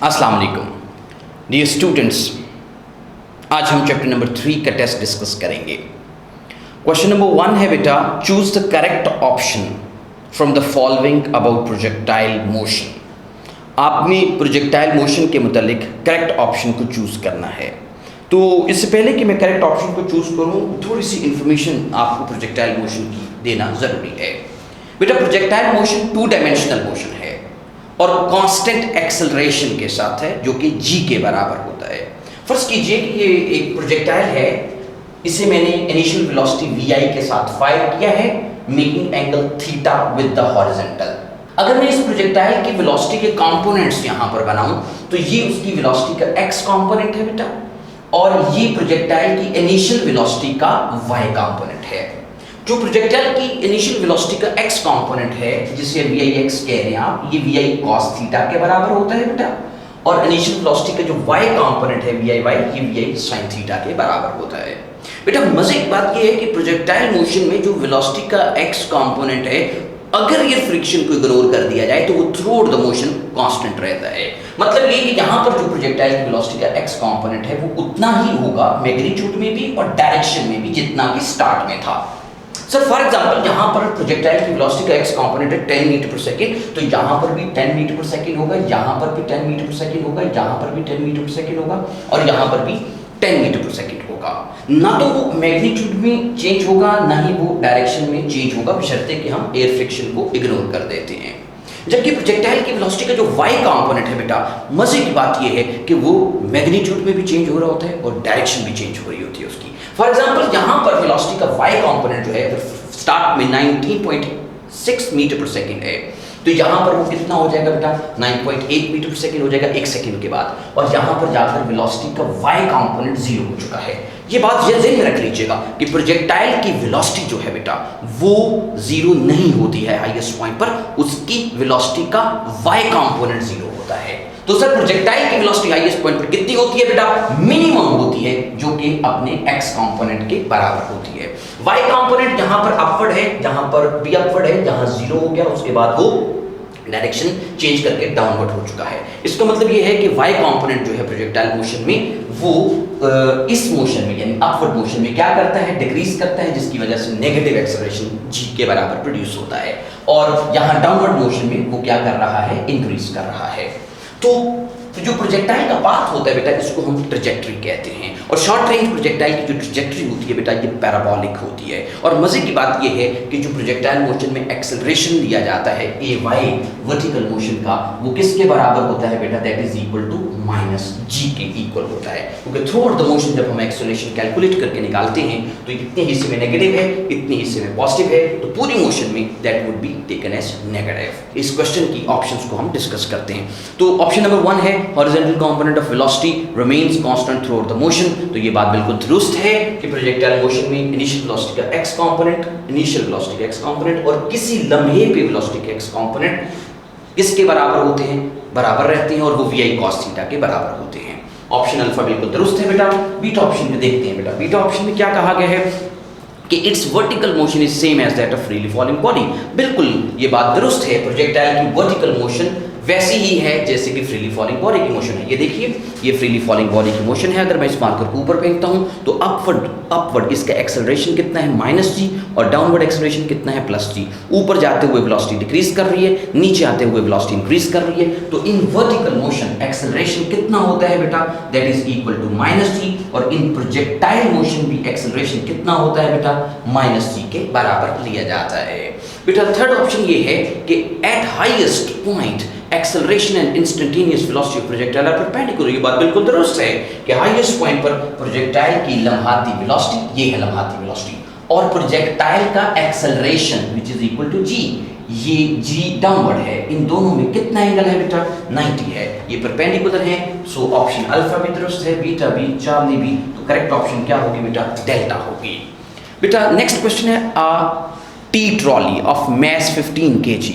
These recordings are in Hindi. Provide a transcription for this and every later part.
अस्सलाम वालेकुम डियर स्टूडेंट्स, आज हम चैप्टर नंबर 3 का टेस्ट डिस्कस करेंगे। क्वेश्चन नंबर 1 है बेटा, choose the correct option from the following about projectile motion. आपने प्रोजेक्टाइल मोशन के मुतालिक करेक्ट ऑप्शन को चूज़ करना है। तो इससे पहले कि मैं करेक्ट ऑप्शन को चूज़ करूँ, थोड़ी सी इंफॉर्मेशन आपको प्रोजेक्टाइल मोशन की देना ज़रूरी है। बेटा प्रोजेक्टाइल मोशन 2 डायमेंशनल मोशन है और कांस्टेंट एक्सेलरेशन के साथ है, जो कि g के बराबर होता है। फर्ज कीजिए कि ये एक प्रोजेक्टाइल है, इसे मैंने इनिशियल वेलोसिटी vi के साथ फायर किया है, making angle theta with the horizontal. अगर मैं इस प्रोजेक्टाइल की वेलोसिटी के कंपोनेंट्स यहां पर बनाऊं तो ये उसकी वेलोसिटी का x कंपोनेंट है बेटा, और ये प्रोजेक्टाइल की इनिशियल वेलोसिटी का y कंपोनेंट है। जो प्रोजेक्टाइल की इनिशियल वेलोसिटी का x कंपोनेंट है, जिसे vix कह रहे हैं आप, ये vi cos थीटा के बराबर होता है बेटा, और इनिशियल वेलोसिटी का जो y कंपोनेंट है viy, ये vi sin थीटा के बराबर होता है। बेटा मजे की बात ये है कि प्रोजेक्टाइल मोशन में जो वेलोसिटी का x कंपोनेंट है, अगर ये फ्रिक्शन को इग्नोर कर दिया जाए तो वो through out the motion constant रहता है। मतलब ये कि यहाँ पर जो प्रोजेक्टाइल की वेलोसिटी का x कंपोनेंट है वो उतना ही होगा मैग्नीट्यूड में भी और डायरेक्शन में भी जितना कि स्टार्ट में था। सर फॉर एग्जांपल यहाँ पर प्रोजेक्टाइल की वेलोसिटी का x कंपोनेंट है 10 मीटर पर सेकंड, तो यहाँ पर भी 10 मीटर पर सेकंड होगा, यहाँ पर भी 10 मीटर पर सेकंड होगा, यहाँ पर भी 10 मीटर पर सेकंड होगा, और यहाँ पर भी 10 मीटर पर सेकंड होगा। ना तो वो मैग्नीट्यूड में चेंज होगा, ना ही वो डायरेक्शन में चेंज होगा, बशर्ते कि हम एयर फ्रिक्शन को इग्नोर कर देते हैं। जबकि प्रोजेक्टाइल की वेलोसिटी का जो y कंपोनेंट है बेटा, मजे की बात ये है कि वो मैग्नीट्यूड में भी चेंज हो रहा होता है और डायरेक्शन भी चेंज हो रही होती है उसकी। फॉर एग्जांपल यहाँ पर वेलोसिटी का y कंपोनेंट जो है स्टार्ट में 19.6 मीटर पर सेकंड है, तो यहाँ पर वो कितना हो जाएगा बेटा, 9.8 मीटर पर सेकंड हो जाएगा 1 सेकंड के बाद, और यहाँ पर जाकर वेलोसिटी का y कंपोनेंट 0 हो चुका है। ये बात ये ज़हन में रख लीजिएगा कि प्रोजेक्टाइल की वेलोसिटी जो है बेटा वो 0 नहीं होती है हाईएस्ट पॉइंट पर, उसकी वेलोसिटी का y कंपोनेंट 0 होता है। तो सर प्रोजेक्टाइल की वेलोसिटी हाईएस्ट पॉइंट पर कितनी होती है बेटा, मिनिमम होती है, जो कि अपने x कंपोनेंट के बराबर होती है। y कंपोनेंट यहाँ पर अपवर्ड है, यहाँ पर भी अपवर्ड है, जहाँ 0 हो गया उसके बाद वो डायरेक्शन चेंज करके डाउनवर्ड हो चुका है। इसका मतलब ये है कि y कंपोनेंट जो है प्रोजेक्टाइल मोशन में वो इस मोशन में यानी अपवर्ड मोशन में क्या करता है, डिक्रीज करता है, जिसकी वजह से नेगेटिव एक्सेलरेशन g के बराबर प्रोड्यूस होता है, और यहाँ डाउनवर्ड मोशन में वो क्या कर रहा है, इंक्रीज कर रहा है। तो जो प्रोजेक्टाइल का पाथ होता है बेटा, इसको हम ट्रैजेक्टरी कहते हैं, और शॉर्ट रेंज प्रोजेक्टाइल की जो ट्रैजेक्टरी होती है बेटा, ये पैराबोलिक होती है। और मजे की बात ये है कि जो प्रोजेक्टाइल मोशन में एक्सेलरेशन दिया जाता है ay वर्टिकल मोशन का, वो किसके बराबर होता है बेटा, that is equal to -g के इक्वल होता है। क्योंकि थ्रू आउट द मोशन जब हम एक्सेलरेशन कैलकुलेट करके निकालते हैं तो इतने हिस्से में नेगेटिव है, इतने हिस्से में पॉजिटिव है, तो पूरी मोशन में that would be taken as negative. इस क्वेश्चन की ऑप्शंस को हम डिस्कस करते हैं। तो ऑप्शन नंबर 1 है horizontal component of velocity remains constant through out the motion. तो ये बात बिल्कुल दुरुस्त है कि प्रोजेक्टाइल मोशन में इनिशियल वेलोसिटी का x कंपोनेंट, इनिशियल वेलोसिटी का x कंपोनेंट और किसी लम्हे पे वेलोसिटी के x कंपोनेंट किसके बराबर होते हैं, बराबर रहते हैं, और वो vi cos थीटा के बराबर होते हैं। ऑप्शन अल्फा बिल्कुल दुरुस्त है बेटा। बीटा ऑप्शन में देखते हैं बेटा, बीटा ऑप्शन में क्या कहा गया है कि its vertical motion is same as that of freely falling body. बिल्कुल ये बात दुरुस्त है, प्रोजेक्टाइल की वर्टिकल मोशन वैसी ही है जैसे कि फ्रीली फॉलिंग बॉडी की मोशन है। ये देखिए, ये फ्रीली फॉलिंग बॉडी की मोशन है। अगर मैं इस मार्कर को ऊपर फेंकता हूं तो अपवर्ड इसका एक्सेलरेशन कितना है, -g, और डाउनवर्ड एक्सेलरेशन कितना है, +g। ऊपर जाते हुए वेलोसिटी डिक्रीज कर रही है, नीचे आते हुए वेलोसिटी इंक्रीज कर रही है। तो इन वर्टिकल मोशन एक्सेलरेशन कितना होता है बेटा, that is equal to -g, और इन प्रोजेक्टाइल मोशन भी एक्सेलरेशन कितना होता है बेटा, -g के बराबर लिया जाता है। बेटा थर्ड ऑप्शन ये है कि at highest point acceleration and instantaneous velocity of projectile are perpendicular. ये बात बिल्कुल दुरुस्त है कि हाईएस्ट पॉइंट पर प्रोजेक्टाइल की लम्हाती वेलोसिटी, ये है लम्हाती वेलोसिटी, और प्रोजेक्टाइल का acceleration which is equal to g, ये g डाउनवर्ड है। इन दोनों में कितना एंगल है बेटा, 90 है, ये परपेंडिकुलर है। सो ऑप्शन अल्फा भी दुरुस्त है, बीटा भी, चार्ली भी। तो करेक्ट ऑप्शन क्या होगी बेटा, डेल्टा होगी। बेटा नेक्स्ट क्वेश्चन है, tea trolley of mass 15 kg।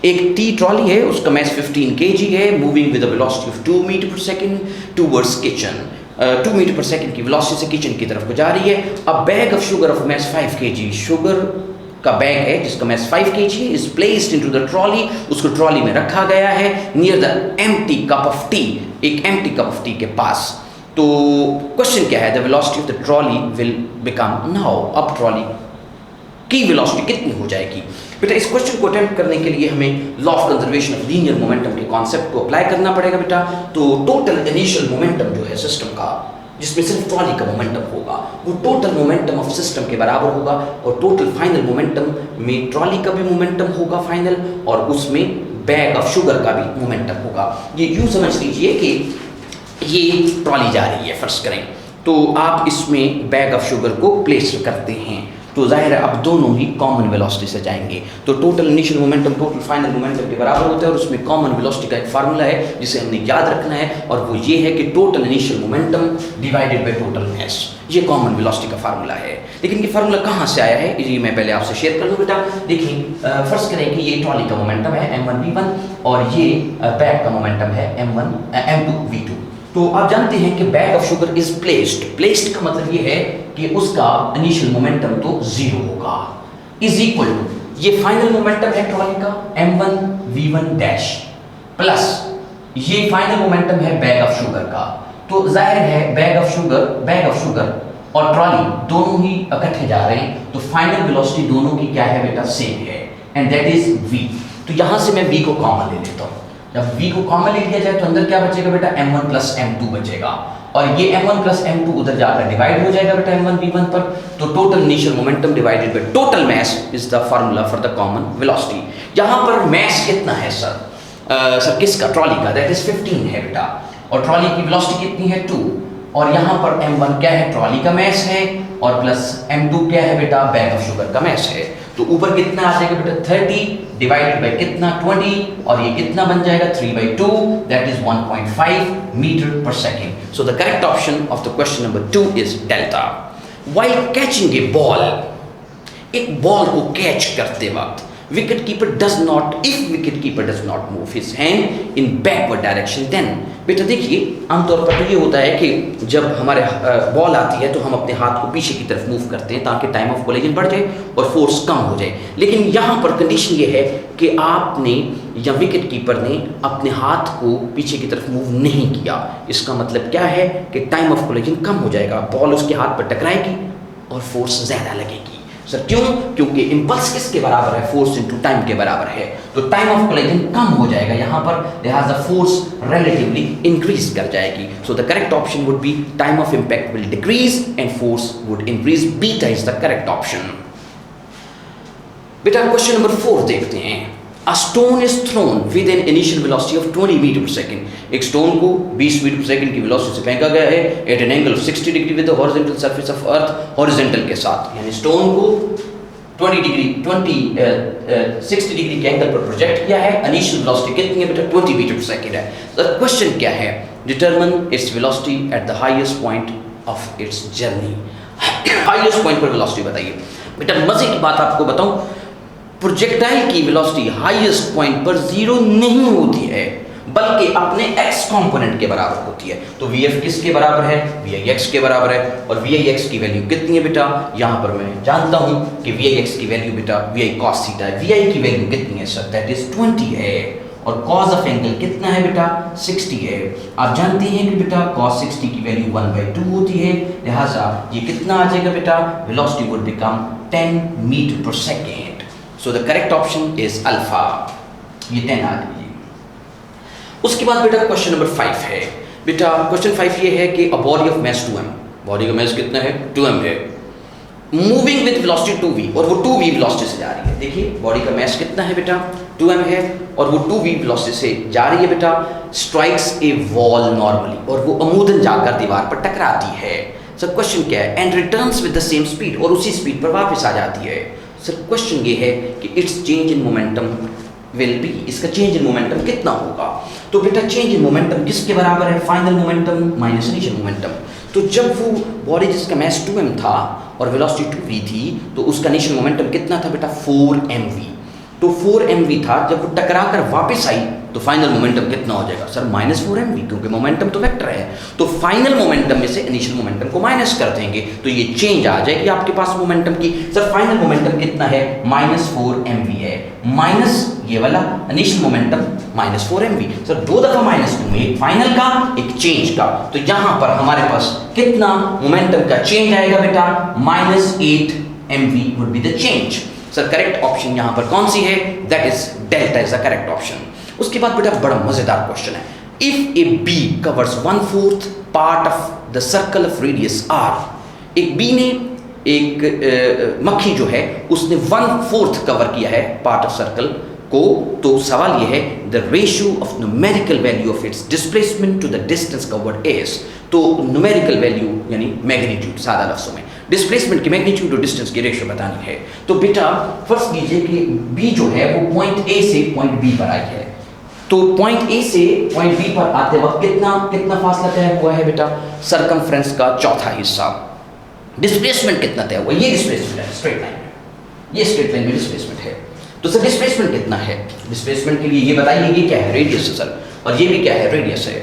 एक टी ट्रॉली है, उसका मैस 15 kg है, moving with a velocity of 2 metre per second towards kitchen. 2 metre per second की वेलोसिटी से किचन की तरफ को जा रही है। A bag of sugar of mass 5 kg, sugar का बैग है जिसका मैस 5 kg है, is placed into the trolley, उसको ट्रॉली में रखा गया है near the empty cup of T, एक एम्प्टी कप ऑफ टी के पास। तो क्वेश्चन क्या है, the velocity of the trolley will become now, अब ट्रॉली की वेलोसिटी कितनी हो जाएगी। बेटा इस क्वेश्चन को अटेम्प्ट करने के लिए हमें law of conservation of linear momentum के कॉन्सेप्ट को अप्लाई करना पड़ेगा बेटा। तो टोटल इनिशियल मोमेंटम जो है सिस्टम का, जिसमें सिर्फ ट्रॉली का मोमेंटम होगा, वो टोटल मोमेंटम ऑफ सिस्टम के बराबर होगा, और टोटल फाइनल मोमेंटम में ट्रॉली का भी मोमेंटम होगा फाइनल, और उसमें बैग ऑफ शुगर का भी मोमेंटम होगा। ये यूँ समझ लीजिए कि ये ट्रॉली जा रही है, फर्स्ट करें तो आप इसमें बैग ऑफ शुगर को प्लेस करते हैं, तो जाहिर है अब दोनों ही कॉमन वेलोसिटी से जाएंगे। तो total initial momentum total final momentum के बराबर होता है, और उसमें कॉमन वेलोसिटी का एक फार्मूला है जिसे हमने याद रखना है, और वो ये है कि total initial momentum divided by total mass, ये कॉमन वेलोसिटी का फार्मूला है। लेकिन ये फार्मूला कहाँ से आया है, ये मैं पहले आपसे शेयर कर दूँ बेटा। देखिए फर्स्ट करें कि ये ट्रॉली का मोमेंटम है m1v1, और ये बैग का मोमेंटम है m2v2। तो आप जानते हैं कि bag of sugar is placed का मतलब ये है कि उसका इनिशियल मोमेंटम तो 0 होगा, इज इक्वल टू ये फाइनल मोमेंटम है ट्रॉली का m1v1 डैश प्लस ये फाइनल मोमेंटम है बैग ऑफ शुगर का। तो जाहिर है बैग ऑफ शुगर और ट्रॉली दोनों ही इकट्ठे जा रहे हैं, तो फाइनल वेलोसिटी दोनों की क्या है बेटा, सेम है, एंड दैट इज v। तो यहां से मैं v को कॉमन ले लेता हूं। जब v को कॉमन ले लिया जाए तो अंदर क्या बचेगा बेटा, m1 प्लस m2 बचेगा, और ये m1 प्लस m2 उधर जाकर डिवाइड हो जाएगा बेटा m1v1 पर। तो total initial momentum divided by total mass is the formula for the common velocity. यहाँ पर मास कितना है सर, सर किसका, ट्रॉली का, दैट इज 15 है बेटा, और ट्रॉली की वेलोसिटी कितनी है 2, और यहाँ पर m1 क्या है, ट्रॉली का मास है, और प्लस m2 क्या है बेटा, बैग ऑफ शुगर का मास है। तो ऊपर कितना आ जाएगा बेटा 30 डिवाइडेड बाय कितना 20, और ये कितना बन जाएगा 3/2, that is 1.5 metre per second. So the correct option of the question number 2 is delta. While catching a ball, एक बॉल को कैच करते वक्त wicket keeper does not, if wicket keeper does not move his hand in backward direction then. बेटा देखिए आमतौर पर तो ये होता है कि जब हमारे बॉल आती है तो हम अपने हाथ को पीछे की तरफ मूव करते हैं ताकि टाइम ऑफ कोलिजन बढ़ जाए और फोर्स कम हो जाए। लेकिन यहाँ पर कंडीशन ये है कि आपने या विकेट कीपर ने अपने हाथ को पीछे की तरफ मूव नहीं किया। इसका मतलब क्या है कि टाइम ऑफ कोलिजन कम हो जाएगा, बॉल उसके हाथ पर टकराएगी और फोर्स ज़्यादा लगेगी। सर क्यों? क्योंकि इंपल्स किसके बराबर है, फोर्स इनटू टाइम के बराबर है, तो टाइम ऑफ कोलिजन कम हो जाएगा यहाँ पर, लिहाजा फोर्स रिलेटिवली इंक्रीज कर जाएगी। सो the correct option would be time of impact will decrease and force would increase. Beta is the correct option. बेटा क्वेश्चन नंबर 4 देखते हैं। A stone is thrown with an initial velocity of 20 metre per second. एक स्टोन को 20 मीटर पर सेकेंड की वेलोसिटी से फेंका गया है at an angle of 60 degree with the horizontal surface of earth, horizontal के साथ, यानी स्टोन को 60 डिग्री के एंगल पर प्रोजेक्ट किया है। इनिशियल वेलोसिटी कितनी है बेटा, 20 मीटर पर सेकेंड है। तो क्वेश्चन क्या है, determine its velocity at the highest point of its journey. Highest point पर वेलोसिटी बताइए। बेटा मजे की बात आपको बताऊं, प्रोजेक्टाइल की वेलोसिटी हाईएस्ट पॉइंट पर 0 नहीं होती है, बल्कि अपने x कंपोनेंट के बराबर होती है। तो vf किसके बराबर है, vix के बराबर है, और vix की वैल्यू कितनी है बेटा, यहाँ पर मैं जानता हूँ कि vix की वैल्यू बेटा vi cos थीटा है। vi की वैल्यू कितनी है सर, दैट इज 20 है, और cos ऑफ एंगल कितना है बेटा, 60 है। आप जानते हैं कि बेटा cos 60 की वैल्यू 1/2 होती है, लिहाजा ये कितना आ जाएगा बेटा, velocity would become 10 metre per second. So the correct option is alpha, ये 10 आ गई। उसके बाद बेटा क्वेश्चन नंबर 5 है। बेटा क्वेश्चन 5 ये है कि a body of mass 2m, body का मास कितना है, 2m है, मूविंग विद वेलोसिटी 2v, और वो 2v वेलोसिटी से जा रही है। देखिए बॉडी का मास कितना है बेटा, 2m है, और वो 2v वेलोसिटी से जा रही है बेटा, स्ट्राइक्स ए वॉल नॉर्मली, और वो अमूदन जाकर दीवार पर टकराती है। सर क्वेश्चन क्या है, and returns with the same speed, और उसी स्पीड पर वापस आ जाती है। सर क्वेश्चन ये है कि it's change in momentum will be, इसका चेंज इन मोमेंटम कितना होगा। तो बेटा चेंज इन मोमेंटम किसके बराबर है, final momentum minus initial momentum. तो जब वो बॉडी जिसका मास 2m था और वेलोसिटी 2v थी, तो उसका इनिशियल मोमेंटम कितना था बेटा, 4mv। तो 4mv था, जब वो टकरा कर वापस आई तो फाइनल मोमेंटम कितना हो जाएगा सर -4mv, क्योंकि मोमेंटम तो वेक्टर है, तो फाइनल मोमेंटम में से इनिशियल मोमेंटम को माइनस कर देंगे तो ये चेंज आ जाएगी आपके पास मोमेंटम की। सर फाइनल मोमेंटम कितना है -4mv है, माइनस ये वाला इनिशियल मोमेंटम -4mv। सर दो दफा -2 में, एक फाइनल का एक चेंज का, तो यहां पर हमारे पास कितना मोमेंटम का चेंज आएगा बेटा -8mv would be the change. Sir correct option यहां पर कौन सी है, that is delta is the correct option. उसके बाद बेटा बड़ा मजेदार क्वेश्चन है, if a bee covers 1/4 part of the circle of radius r, एक बी ने एक मक्खी जो है उसने 1/4 कवर किया है पार्ट ऑफ सर्कल को, तो सवाल यह है the ratio of numerical value of its displacement to the distance covered is. तो न्यूमेरिकल वैल्यू यानी मैग्नीट्यूड, सादा लफ्जों में डिस्प्लेसमेंट की मैग्नीट्यूड और डिस्टेंस की रेशियो बतानी है। तो बेटा फर्स्ट कीजिए कि बी जो है वो पॉइंट ए से पॉइंट बी पर आई है, तो पॉइंट ए से पॉइंट बी पर आते वक्त कितना फासला तय हुआ है बेटा, सरकमफ्रेंस का चौथा हिस्सा। डिस्प्लेसमेंट कितना तय हुआ, ये डिस्प्लेसमेंट है, स्ट्रेट लाइन में, ये स्ट्रेट लाइन में डिस्प्लेसमेंट है। तो सर डिस्प्लेसमेंट कितना है, डिस्प्लेसमेंट के लिए ये बताइए ये क्या है, रेडियस है सर, और ये भी क्या है, रेडियस है।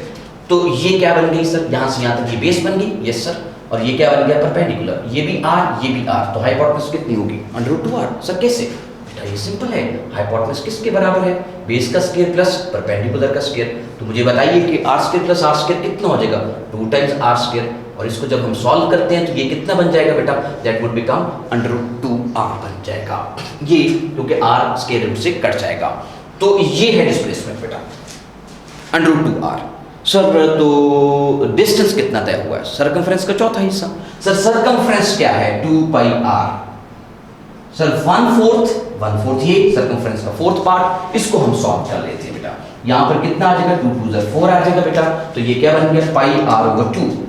तो ये क्या बन गई सर, यहाँ से यहाँ तक ये बेस बन गई, यस सर, और ये क्या बन गया परपेंडिकुलर, ये भी r ये भी r, तो हाइपोटेनस कितनी होगी √2r। सर कैसे बेटा, ये सिंपल है, हाइपोटेनस किसके बराबर है, बेस का स्क्वायर प्लस परपेंडिकुलर का स्क्वायर। तो मुझे बताइए कि r² प्लस r² कितना हो जाएगा, 2 टाइम्स r², और इसको जब हम सॉल्व करते हैं तो ये कितना बन जाएगा बेटा, दैट वुड बिकम √2r बन जाएगा, ये क्योंकि r स्क्वायर रूट से कट जाएगा। तो ये है डिस्प्लेसमेंट बेटा √2r। सर तो डिस्टेंस कितना तय हुआ है, सरकमफ्रेंस का चौथा हिस्सा। सर सरकमफ्रेंस क्या है, 2πr। सर 1/4 ये सरकमफ्रेंस का फोर्थ पार्ट, इसको हम सॉल्व कर लेते हैं बेटा। यहाँ पर कितना आ जाएगा, 2 2 4 आ जाएगा बेटा, तो ये क्या बन गया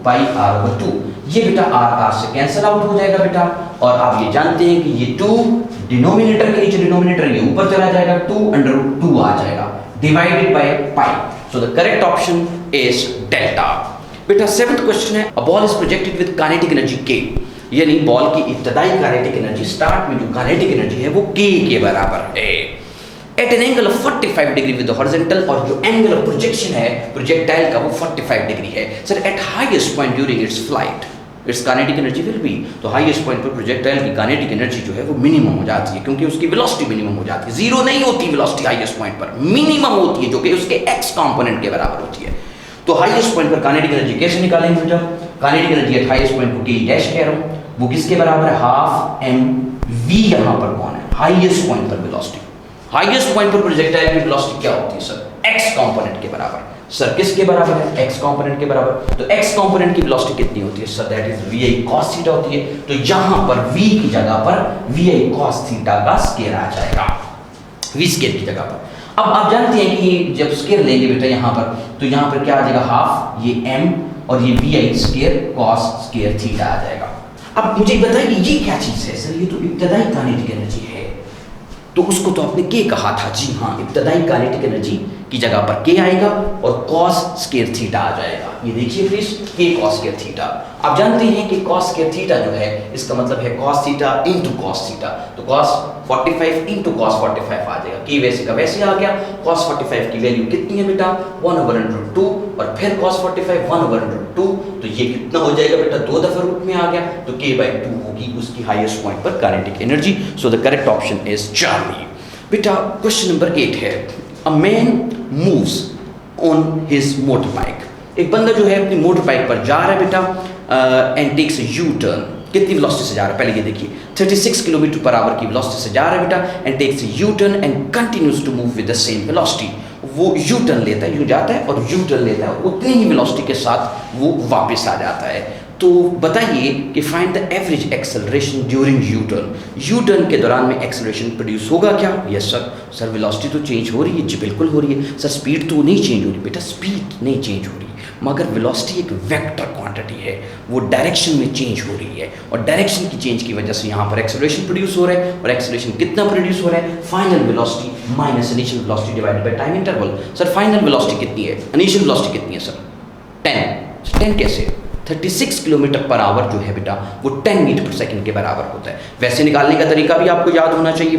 πr/2। ये बेटा r से कैंसिल आउट हो जाएगा बेटा, और आप ये जानते हैं कि ये 2 डिनोमिनेटर के नीचे, डिनोमिनेटर ये ऊपर चला जाएगा, 2/2 आ जाएगा, divided by pi. So the correct option is delta. बेटा 7th क्वेश्चन है, a ball is projected with kinetic energy k, यानी बॉल की इब्तदाई काइनेटिक एनर्जी, स्टार्ट में जो काइनेटिक एनर्जी है वो k के बराबर है, at an angle of 45 degree with the horizontal, और जो एंगल ऑफ प्रोजेक्शन है प्रोजेक्टाइल का वो 45 डिग्री है। Sir at highest point during its flight its kinetic energy will be, तो हाईएस्ट पॉइंट पर प्रोजेक्टाइल की काइनेटिक एनर्जी जो है वो मिनिमम हो जाती है, क्योंकि उसकी वेलोसिटी मिनिमम हो जाती है, जीरो नहीं होती वेलोसिटी हाईएस्ट पॉइंट पर, मिनिमम होती है जो कि उसके x कंपोनेंट के बराबर होती है। तो हाईएस्ट पॉइंट पर काइनेटिक एनर्जी कैसे निकालेंगे बेटा, kinetic energy at highest point को k डैश कह रहा हूं, वो किसके बराबर है, हाफ mv। यहां पर कौन है, हाईएस्ट पॉइंट पर वेलोसिटी, हाईएस्ट पॉइंट पर प्रोजेक्टाइल की वेलोसिटी क्या होती है सर, x कंपोनेंट के बराबर। सर किसके बराबर है, x कंपोनेंट के बराबर, तो x कंपोनेंट की वेलोसिटी कितनी होती है sir, that is vi cos theta होती है। तो यहां पर v की जगह पर vi cos थीटा का स्क्वायर आ जाएगा, v स्क्वायर की जगह पर। अब आप जानते हैं कि ये जब स्क्वायर लेंगे बेटा यहां पर, तो यहां पर क्या आ जाएगा, हाफ ये m और ये vi square cos square theta आ जाएगा। अब मुझे बताइए ये क्या चीज है सर, ये तो इब्तदाई काइनेटिक एनर्जी है, तो उसको तो आपने के कहा था, जी हाँ, इब्तदाई काइनेटिक एनर्जी की जगह पर के आएगा और cos स्क्वायर थीटा आ जाएगा। ये देखिए प्लीज, के cos स्क्वायर थीटा, आप जानते हैं कि cos स्क्वायर थीटा जो है इसका मतलब है cos theta into cos theta, तो cos 45 इंटू cos 45 आ जाएगा, की वैसे का वैसे आ गया। cos 45 की वैल्यू कितनी है बेटा, 1/√2, और फिर cos 45 1/√2, तो ये कितना हो जाएगा बेटा, 2 दफा रूट में आ गया, तो k/2 होगी उसकी हाईएस्ट पॉइंट पर kinetic energy. So the correct option is Charlie. बेटा क्वेश्चन नंबर 8 है, a man moves on his motor bike, एक बंदा जो है अपनी मोटर बाइक पर जा रहा है बेटा, एंड टेक्स यू टर्न, कितनी वेलोसिटी से जा रहा है, पहले ये देखिए 36 किलोमीटर पर आवर की वेलोसिटी से जा रहा है बेटा, and takes U turn and continues to move with the same velocity. वो यू टर्न लेता है, यू जाता है और यू टर्न लेता है, उतनी ही वेलोसिटी के साथ वो वापस आ जाता है। तो बताइए कि find the average acceleration during U turn, U turn के दौरान में एक्सेलरेशन प्रोड्यूस होगा क्या, यस सर। सर वेलोसिटी तो चेंज हो रही है, जी बिल्कुल हो रही है। सर स्पीड तो नहीं चेंज हो रही बेटा, स्पीड नहीं चेंज हो रही, मगर वेलोसिटी एक वेक्टर क्वांटिटी है, वो डायरेक्शन में चेंज हो रही है, और डायरेक्शन की चेंज की वजह से यहाँ पर एक्सेलरेशन प्रोड्यूस हो रहा है, और एक्सेलरेशन कितना प्रोड्यूस हो रहा है, final velocity minus initial velocity divided by time interval. Sir final velocity कितनी है, इनिशियल वेलोसिटी कितनी है सर, 10। 10 कैसे, 36 किलोमीटर पर आवर जो है बेटा वो 10 मीटर पर सेकंड के बराबर होता है। वैसे निकालने का तरीका भी आपको याद होना चाहिए,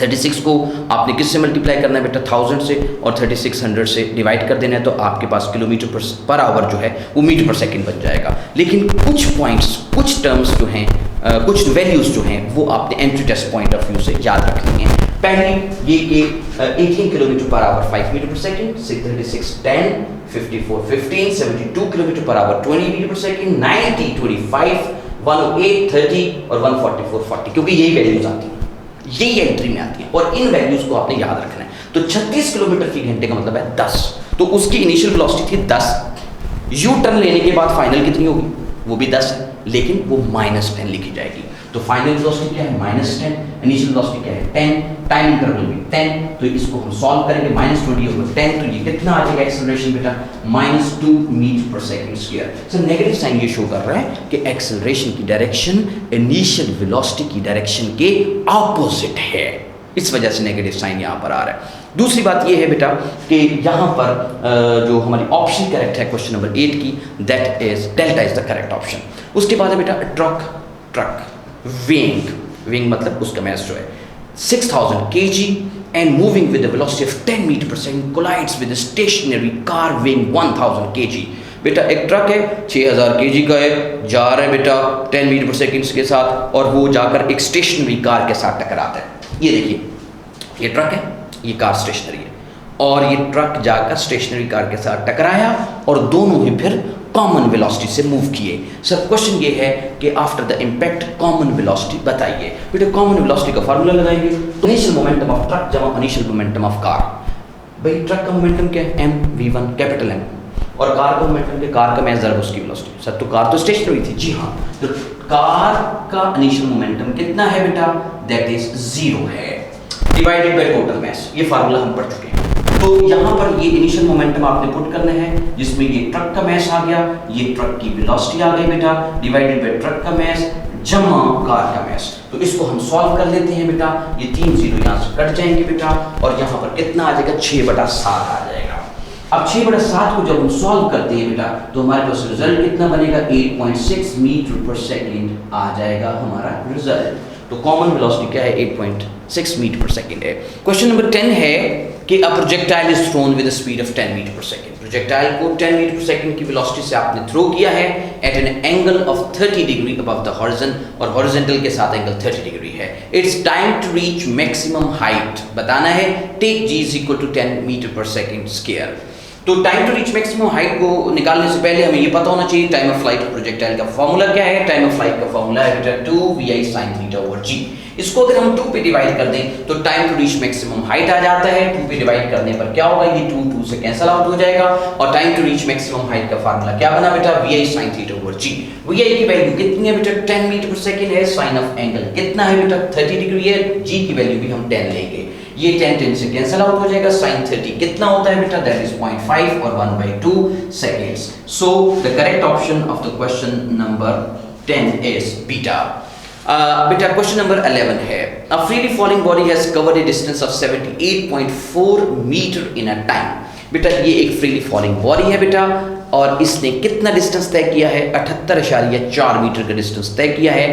36 को आपने किससे मल्टीप्लाई करना है बेटा 1000 से, और 3600 से डिवाइड कर देना है, तो आपके पास किलोमीटर पर आवर जो है वो मीटर पर सेकंड बन जाएगा। लेकिन कुछ पॉइंट्स, कुछ टर्म्स जो हैं, कुछ वैल्यूज़ जो हैं वो आपने entry test point of view से याद रखनी है। पहली ये कि 18 kilometre per hour 5 metre per second, 36 10, 54 15, 72 kilometre per hour 20 metre per second, 90 25, 108 30 और 144 40, क्योंकि यही वैल्यूज आती हैं, यही एंट्री में आती है और इन वैल्यूज को आपने याद रखना है। तो 36 किलोमीटर फी घंटे का मतलब है 10, तो उसकी इनिशियल वेलोसिटी थी 10, यू टर्न लेने के बाद फाइनल कितनी होगी, वो भी 10 है, लेकिन वो -10 लिखी जाएगी। तो फाइनल वेलोसिटी क्या है -10, इनिशियल वेलोसिटी क्या है 10, टाइम इंटरवल भी 10, तो इसको हम सॉल्व करेंगे -20 ओवर 10, तो ये कितना आ जाएगा एक्सेलरेशन बेटा -2 metre per second square. Sir negative sign ये शो कर रहा है कि एक्सेलरेशन की डायरेक्शन इनिशियल वेलोसिटी की डायरेक्शन के ऑपोजिट है, इस वजह से नेगेटिव साइन यहाँ पर आ रहा है। दूसरी बात ये है बेटा कि यहाँ पर जो हमारी ऑप्शन करेक्ट है क्वेश्चन नंबर 8 की, that is delta is the correct option. उसके बाद है बेटा ट्रक विंग मतलब उसका मास जो है 6000 kg and moving with a velocity of 10 meter per second collides with a stationary car weighing 1000 kg। बेटा एक ट्रक है 6000 kg का है, जा रहा है बेटा 10 मीटर पर सेकंड के साथ, और वो जाकर एक स्टेशनरी कार के साथ टकराता है। ये देखिए, ये ट्रक है, ये कार स्टेशनरी है, और ये ट्रक जाकर स्टेशनरी कार के साथ टकराया और दोनों ही फिर कॉमन वेलोसिटी से मूव किए। सर क्वेश्चन ये है कि after the impact common velocity बताइए। बेटा कॉमन वेलोसिटी का फार्मूला लगाएंगे, इनिशियल मोमेंटम ऑफ ट्रक जमा इनिशियल मोमेंटम ऑफ कार। भाई ट्रक का मोमेंटम क्या है mv1 कैपिटल M, और कार का मोमेंटम क्या, कार का मास ज़रा उसकी वेलोसिटी। सर तो कार तो स्टेशनरी थी, जी हाँ, तो कार का इनिशियल मोमेंटम कितना है बेटा, दैट इज 0 है, डिवाइडेड बाय टोटल मास। ये फार्मूला हम पढ़ चुके हैं। तो यहाँ पर ये इनिशियल मोमेंटम आपने पुट करना है, जिसमें ये ट्रक का मास आ गया, ये ट्रक की वेलोसिटी आ गई बेटा, डिवाइडेड बाय ट्रक का मास जमा कार का मास। तो इसको हम सॉल्व कर लेते हैं बेटा, ये 3 0 यहाँ से कट जाएंगे बेटा, और यहाँ पर कितना आ जाएगा 6/7 आ जाएगा। अब 6/7 को जब हम सॉल्व करते हैं बेटा, तो हमारे पास रिजल्ट कितना बनेगा, 8.6 मीटर पर सेकेंड आ जाएगा हमारा रिजल्ट। तो कॉमन वेलोसिटी क्या है, 8.6 मीटर पर सेकेंड है। क्वेश्चन नंबर 10 है कि a projectile is thrown with the speed of 10 metre per second. Projectile को 10 मीटर पर सेकेंड की वेलोसिटी से आपने थ्रो किया है at an angle of 30 degree above the horizon, और हॉरिजॉन्टल के साथ एंगल 30 डिग्री है। Its time to reach maximum height बताना है, take g is equal to 10 metre per second square. तो time to reach maximum height को निकालने से पहले हमें ये पता होना चाहिए time of flight of projectile का फॉर्मूला क्या है। टाइम ऑफ फ्लाइट का फॉर्मूला है बेटा 2vi sin theta over g। इसको अगर हम 2 पे डिवाइड कर दें तो time to reach maximum height आ जाता है। 2 पे डिवाइड करने पर क्या होगा, ये 2 से कैंसिल आउट हो जाएगा, और time to reach maximum height का फॉर्मूला क्या बना बेटा, vi sin theta over g। vi की वैल्यू कितनी है बेटा, 10 मीटर पर सेकंड है, साइन ऑफ एंगल कितना है बेटा 30 डिग्री है, g की वैल्यू भी हम 10 लेंगे, ये 10 से कैंसिल आउट हो जाएगा। sin 30 कितना होता है बेटा, दैट इज 0.5 और 1/2 seconds. So the correct option of the question number 10 is beta. बेटा क्वेश्चन नंबर 11 है, a freely falling body has covered a distance of 78.4 metre in a time. बेटा ये एक फ्रीली फॉलिंग बॉडी है बेटा, और इसने कितना डिस्टेंस तय किया है, 78.4 मीटर का डिस्टेंस तय किया है।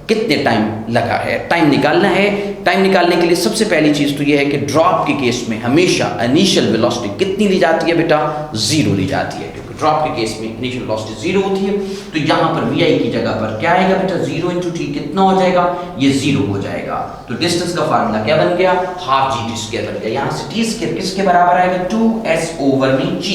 कितने टाइम लगा है, टाइम निकालना है। टाइम निकालने के लिए सबसे पहली चीज़ तो ये है कि ड्रॉप के केस में हमेशा इनिशियल वेलोसिटी कितनी ली जाती है बेटा, 0 ली जाती है, क्योंकि ड्रॉप के केस में इनिशियल वेलोसिटी 0 होती है। तो यहाँ पर vi की जगह पर क्या आएगा बेटा, 0 × t कितना हो जाएगा, ये 0 हो जाएगा। तो डिस्टेंस का फार्मूला क्या बन गया, ½ gt² बन गया। यहाँ से t² किसके बराबर आएगा, 2s/g,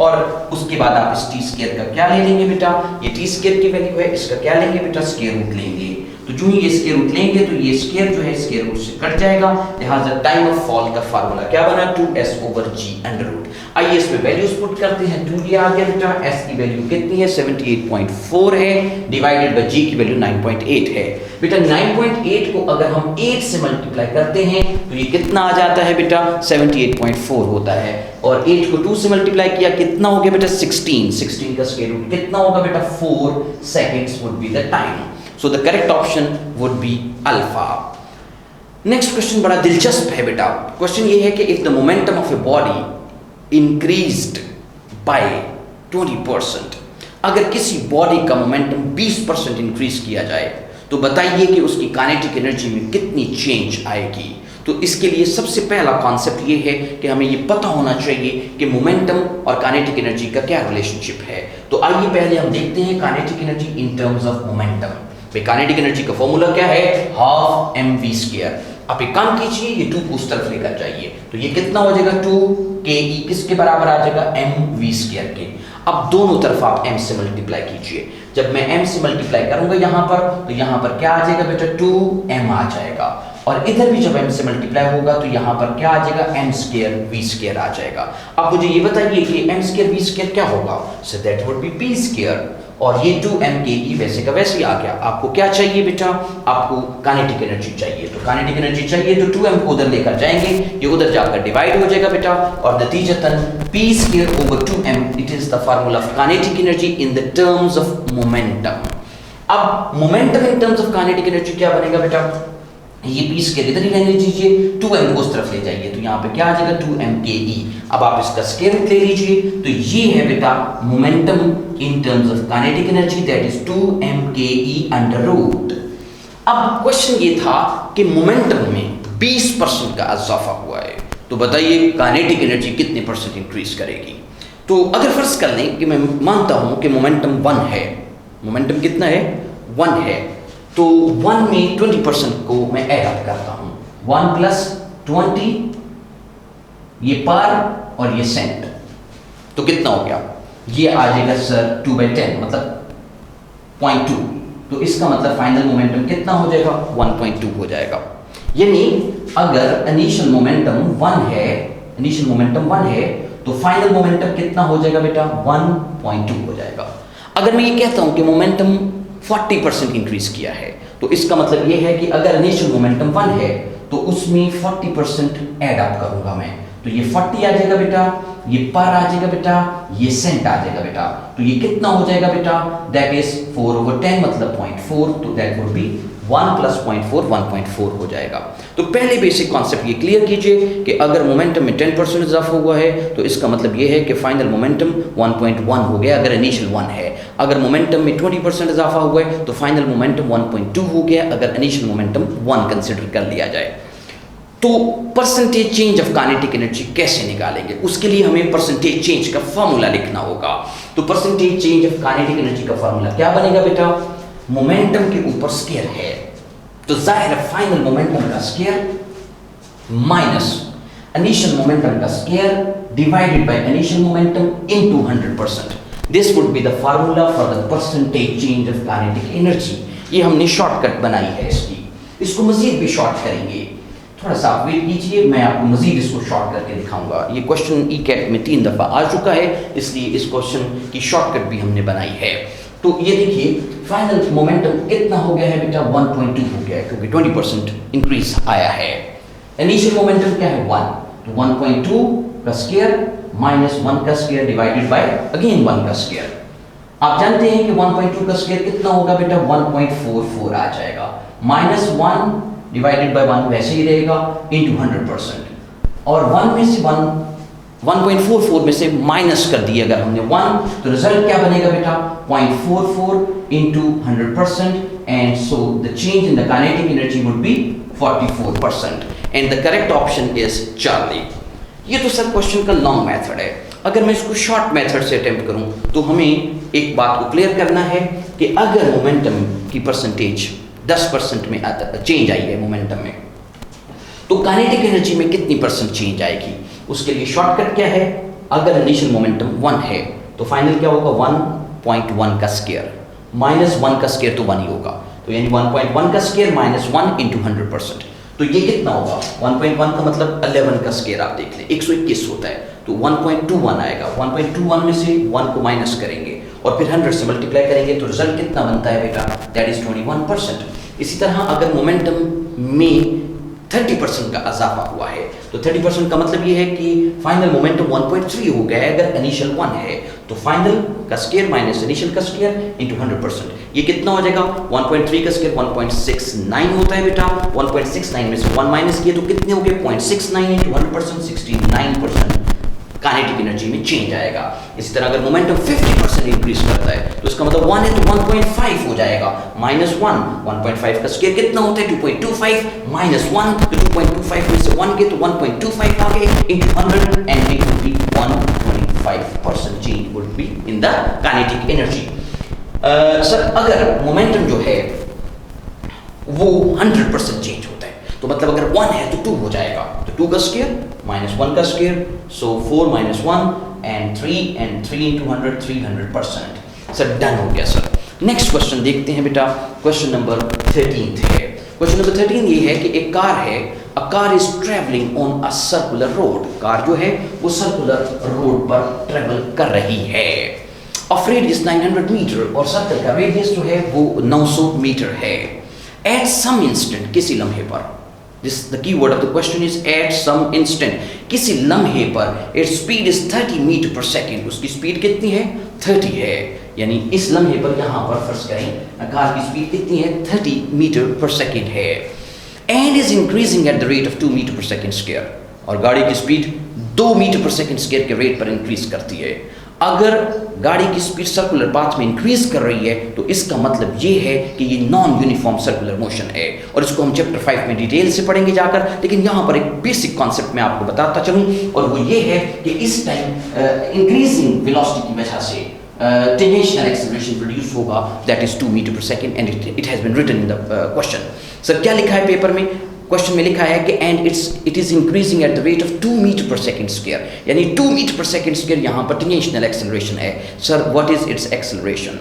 और उसके बाद आप इस t² का क्या ले लेंगे बेटा, ये t² की वैल्यू है, इसका क्या लेंगे बेटा, स्क्वायर रूट लेंगे। तो जो ही ये स्क्वायर रूट लेंगे तो ये स्क्वायर जो है स्क्वायर रूट से कट जाएगा। लिहाजा टाइम ऑफ फॉल का फार्मूला क्या बना, 2s/g√। आइए इसमें वैल्यूज पुट करते हैं। 2 दिया आ गया बेटा, s की वैल्यू कितनी है, 78.4 है, डिवाइडेड बाय g की वैल्यू 9.8 है। बेटा 9.8 को अगर हम 8 से मल्टीप्लाई करते हैं तो ये कितना आ जाता है बेटा, 78.4 होता है, और 8 को 2 से मल्टीप्लाई किया कितना हो गया बेटा, 16 का स्क्वायर रूट कितना होगा बेटा, 4 seconds would be the time. So the correct option would be alpha. Next question बड़ा दिलचस्प है बेटा। क्वेश्चन ये है कि if the momentum of a body increased by 20%, अगर किसी बॉडी का मोमेंटम 20% इंक्रीज किया जाए तो बताइए कि उसकी काइनेटिक एनर्जी में कितनी चेंज आएगी। तो इसके लिए सबसे पहला कॉन्सेप्ट ये है कि हमें ये पता होना चाहिए कि मोमेंटम और काइनेटिक एनर्जी का क्या रिलेशनशिप है। तो आइए पहले हम देखते हैं kinetic energy in terms of momentum. भाई काइनेटिक एनर्जी का फॉर्मूला क्या है, हाफ एम वी स्क्वायर। आप एक काम कीजिए, ये 2 को उस तरफ लेकर जाइए, तो ये कितना हो जाएगा 2ke, किसके बराबर आ जाएगा एम वी स्क्वायर के। अब दोनों तरफ आप m से मल्टीप्लाई कीजिए। जब मैं m से मल्टीप्लाई करूंगा यहां पर, तो यहां पर क्या आ जाएगा बेटा 2m आ जाएगा, और इधर भी जब m से मल्टीप्लाई होगा तो यहां पर क्या आ जाएगा m स्क्वायर v स्क्वायर आ जाएगा। अब मुझे ये बताइए कि m स्क्वायर v स्क्वायर क्या होगा, so that would B p square, और ये 2mke वैसे का वैसे ही आ गया। आपको क्या चाहिए बेटा, आपको काइनेटिक एनर्जी चाहिए, तो काइनेटिक एनर्जी चाहिए तो 2m को उधर लेकर जाएंगे, ये उधर जाकर डिवाइड हो जाएगा बेटा, और नतीजतन p square over 2m, it is the formula of kinetic energy in the terms of momentum. अब momentum in terms of kinetic energy क्या बनेगा बेटा, ये p स्क्वायर इधर ही रहने दीजिए, 2m को उस तरफ ले जाइए, तो यहाँ पे क्या आ जाएगा 2mke। अब आप इसका स्क्वायर रूट ले लीजिए, तो ये है बेटा momentum in terms of kinetic energy, that is 2mke under root. अब क्वेश्चन ये था कि मोमेंटम में 20% का इजाफा हुआ है, तो बताइए काइनेटिक एनर्जी कितने परसेंट इंक्रीज करेगी। तो अगर फर्ज कर लें कि मैं मानता हूं कि मोमेंटम 1 है, मोमेंटम कितना है 1 है, तो 1 में 20% को मैं ऐड अप करता हूं, 1 प्लस 20, ये पर और ये सेंट, तो कितना हो गया, ये आ जाएगा सर 2/10 मतलब 0.2, तो इसका मतलब फाइनल मोमेंटम कितना हो जाएगा 1.2 हो जाएगा। यानी अगर इनिशियल मोमेंटम 1 है, इनिशियल मोमेंटम 1 है, तो फाइनल मोमेंटम कितना हो जाएगा बेटा 1.2 हो जाएगा। अगर मैं ये कहता हूं कि मोमेंटम 40% इंक्रीज किया है, तो इसका मतलब ये है कि अगर इनिशियल मोमेंटम 1 है तो उसमें 40% ऐड अप करूंगा मैं, तो ये 40 आ जाएगा बेटा, ये पर आ जाएगा बेटा, ये सेंट आ जाएगा बेटा, तो ये कितना हो जाएगा बेटा, दैट इज 4/10 मतलब 0.4, तो दैट वुड बी 1 प्लस 0.4 1.4 हो जाएगा। तो पहले बेसिक कॉन्सेप्ट ये क्लियर कीजिए कि अगर मोमेंटम में 10% इजाफा हुआ है तो इसका मतलब ये है कि फाइनल मोमेंटम 1.1 हो गया अगर इनिशियल 1 है। अगर मोमेंटम में 20% इजाफा हुआ है तो फाइनल मोमेंटम 1.2 हो गया अगर इनिशियल मोमेंटम 1 कंसिडर कर लिया जाए। तो percentage change of kinetic energy कैसे निकालेंगे, उसके लिए हमें परसेंटेज चेंज का फॉर्मूला लिखना होगा। तो percentage change of kinetic energy का फॉर्मूला क्या बनेगा बेटा, मोमेंटम के ऊपर स्क्वायर है, तो जाहिर है फाइनल मोमेंटम का स्क्वायर माइनस इनिशियल मोमेंटम का square divided by initial momentum into 100%। This would be the formula for the percentage change of kinetic energy. ये हमने शॉर्टकट बनाई है इसकी, इसको मजीद भी शॉर्ट करेंगे, थोड़ा सा वेट कीजिए, मैं आपको मजीद इसको शॉर्ट करके दिखाऊंगा। ये क्वेश्चन ई-कैट में 3 दफ़ा आ चुका है, इसलिए इस क्वेश्चन की शॉर्टकट भी हमने बनाई है। तो ये देखिए फाइनल मोमेंटम कितना हो गया है बेटा 1.2 हो गया है, क्योंकि 20% इंक्रीज आया है। इनिशियल मोमेंटम क्या है 1, तो 1.2 का स्क्वायर माइनस 1 का स्क्वायर डिवाइडेड बाय अगेन 1 का स्क्वायर। आप जानते हैं कि 1.2 का स्क्वायर कितना होगा बेटा 1.44 आ जाएगा, माइनस 1 डिवाइडेड बाय 1 वैसे ही रहेगा इनटू 100%, और 1 में से 1.44 में से माइनस कर दिए अगर हमने 1, तो रिजल्ट क्या बनेगा बेटा 0.44 into 100%, and so the change in the kinetic energy would be 44%, and the correct option is Charlie. ये तो सर क्वेश्चन का लॉन्ग मेथड है, अगर मैं इसको शॉर्ट मेथड से अटेम्प्ट करूं तो हमें एक बात को क्लियर करना है कि अगर मोमेंटम की परसेंटेज 10% में चेंज आई है मोमेंटम में, तो काइनेटिक एनर्जी में कितनी परसेंट चेंज आएगी। उसके लिए शॉर्टकट क्या है, अगर इनिशियल मोमेंटम 1 है तो फाइनल क्या होगा 1.1 का स्क्वायर माइनस 1 का स्क्वायर तो 1 ही होगा, तो यानी 1.1 का स्क्वायर माइनस 1 इंटू 100%, तो ये कितना होगा 1.1 का मतलब 11 का स्क्वायर आप देख लें 121 होता है, तो 1.21 आएगा। 1.21 में से 1 को माइनस करेंगे और फिर 100 से मल्टीप्लाई करेंगे, तो रिजल्ट कितना बनता है बेटा, दैट इज 21%। इसी तरह अगर मोमेंटम में 30% का इजाफा हुआ है, तो 30% का मतलब ये है कि फाइनल मोमेंटम 1.3 हो गया है अगर इनिशियल 1 है, तो फाइनल का स्क्वायर माइनस इनिशियल का स्क्वायर इंटू 100%, ये कितना हो जाएगा 1.3 का स्क्वायर 1.69 होता है बेटा, 1.69 में से 1 माइनस किए तो कितने हो गए 0.69 इंटू 100% 69%। काइनेटिक एनर्जी में चेंज आएगा। इसी तरह अगर मोमेंटम 50% इंक्रीज करता है तो इसका मतलब 1 है तो 1.5 हो जाएगा, -1, 1.5 का स्क्वायर कितना होता है 2.25, -1 तो 2.25 में से 1 के तो 1.25 आ गए into 100 and it would be 1.5% change would be in the kinetic energy। Sir अगर मोमेंटम जो है वो 100% चेंज होता है तो मतलब अगर 1 है तो 2 हो जाएगा, तो 2 का स्क्वायर -1 का square, so 4 - 1 and 3 into 100 300%। Sir done हो गया सर। नेक्स्ट क्वेश्चन देखते हैं बेटा, क्वेश्चन नंबर 13 है। क्वेश्चन नंबर 13 ये है कि एक कार है, a car is travelling on a circular road, car जो है वो सर्कुलर रोड पर ट्रेवल कर रही है। ऑफ रेडियस 900 मीटर और सर्कल का रेडियस जो है वो 900 मीटर है। एट सम इंस्टेंट, किसी लम्हे पर, this the keyword of the question is at some instant, किसी लम्हे पर its speed is 30 metre per second, उसकी स्पीड कितनी है 30 है, यानी इस लम्हे पर यहाँ पर फर्ज करें कार की स्पीड कितनी है 30 मीटर पर सेकेंड है, and is increasing at the rate of 2 metre per second square, और गाड़ी की speed 2 metre per second square के रेट पर इंक्रीज करती है। अगर गाड़ी की स्पीड सर्कुलर पाथ में इंक्रीज कर रही है तो इसका मतलब ये है कि ये नॉन यूनिफॉर्म सर्कुलर मोशन है, और इसको हम चैप्टर 5 में डिटेल से पढ़ेंगे जाकर, लेकिन यहाँ पर एक बेसिक कॉन्सेप्ट मैं आपको बताता चलूँ, और वो ये है कि इस टाइम इंक्रीजिंग वेलोसिटी की वजह से टेंजेंशियल एक्सेलरेशन प्रोड्यूस होगा, that is 2 metre per second, and it has been written in the question. Sir क्या लिखा है पेपर में, क्वेश्चन में लिखा है कि and it is increasing at the rate of 2 metre per second square, यानी 2 मीटर पर सेकेंड स्क्वायर यहाँ पर टेंजेंशियल एक्सेलरेशन है। Sir what is its acceleration,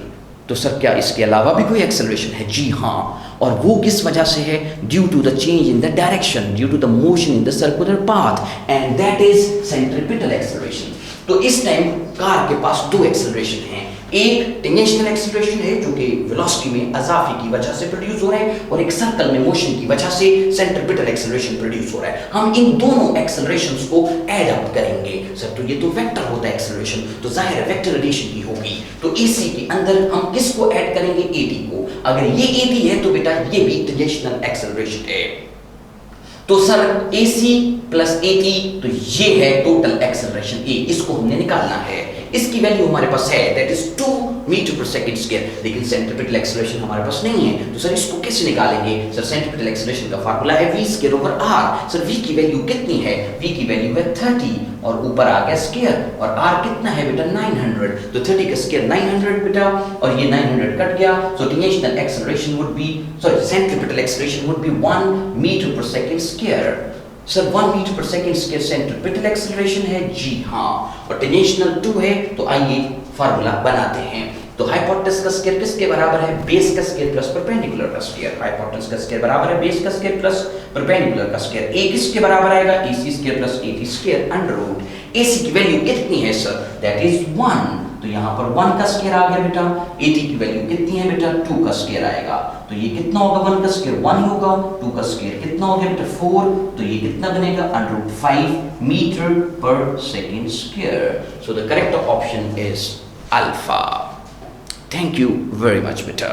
तो सर क्या इसके अलावा भी कोई एक्सेलरेशन है? जी हाँ, और वो किस वजह से है? Due to the change in the direction, due to the motion in the circular path, and that is centripetal acceleration. तो इस टाइम कार के पास 2 एक्सेलरेशन हैं, एक टेंजेंशियल एक्सेलरेशन है जो कि वेलोसिटी में इजाफे की वजह से प्रोड्यूस हो रहा है, और एक सर्कल में मोशन की वजह से सेंट्रीपिटल एक्सेलरेशन प्रोड्यूस हो रहा है। हम इन दोनों एक्सेलरेशंस को ऐड अप करेंगे। सर तो ये तो वेक्टर होता है एक्सेलरेशन, तो जाहिर है वेक्टर एडिशन की होगी, तो AC के अंदर हम किसको ऐड करेंगे? AT को। अगर ये AT है तो बेटा ये भी टेंजेंशियल एक्सेलरेशन है, तो सर AC प्लस AT, तो ये है टोटल एक्सेलरेशन A, इसको हमने निकालना है। इसकी वैल्यू हमारे पास है that is 2 metre per second square, लेकिन सेंट्रीपिटल एक्सेलरेशन हमारे पास नहीं है, तो सर इसको कैसे निकालेंगे? सर सेंट्रीपिटल एक्सेलरेशन का फार्मूला है v square over r। Sir v की वैल्यू कितनी है? v की वैल्यू है 30 और ऊपर आ गया स्क्वायर, और r कितना है बेटा 900, तो 30 का स्क्वायर 900 बेटा, और ये 900 कट गया, so tangential acceleration would be, sorry centripetal acceleration would be 1 metre per second square. Sir 1 metre per second square centripetal acceleration है, जी हाँ, और टेंजेंशियल 2 है, तो आइए फार्मूला बनाते हैं। तो हाइपोटेनस का स्क्वायर किसके बराबर है? बेस का स्क्वायर प्लस परपेंडिकुलर का स्क्वायर। हाइपोटेनस का स्क्वायर बराबर है बेस का स्क्वायर प्लस परपेंडिकुलर का स्क्वायर। A किसके बराबर आएगा? AC square plus AT square under root. AC की वैल्यू कितनी है सर? दैट इज 1, तो यहाँ पर 1 का स्क्वायर आ गया बेटा। AT की वैल्यू कितनी है बेटा? 2 का स्क्वायर आएगा, तो ये कितना होगा? 1 का स्क्वायर 1 ही होगा, 2 का स्क्वायर कितना हो गया बेटा? 4, तो ये कितना बनेगा? Under root 5 metre per second square. So the correct option is alpha. Thank you very much, beta.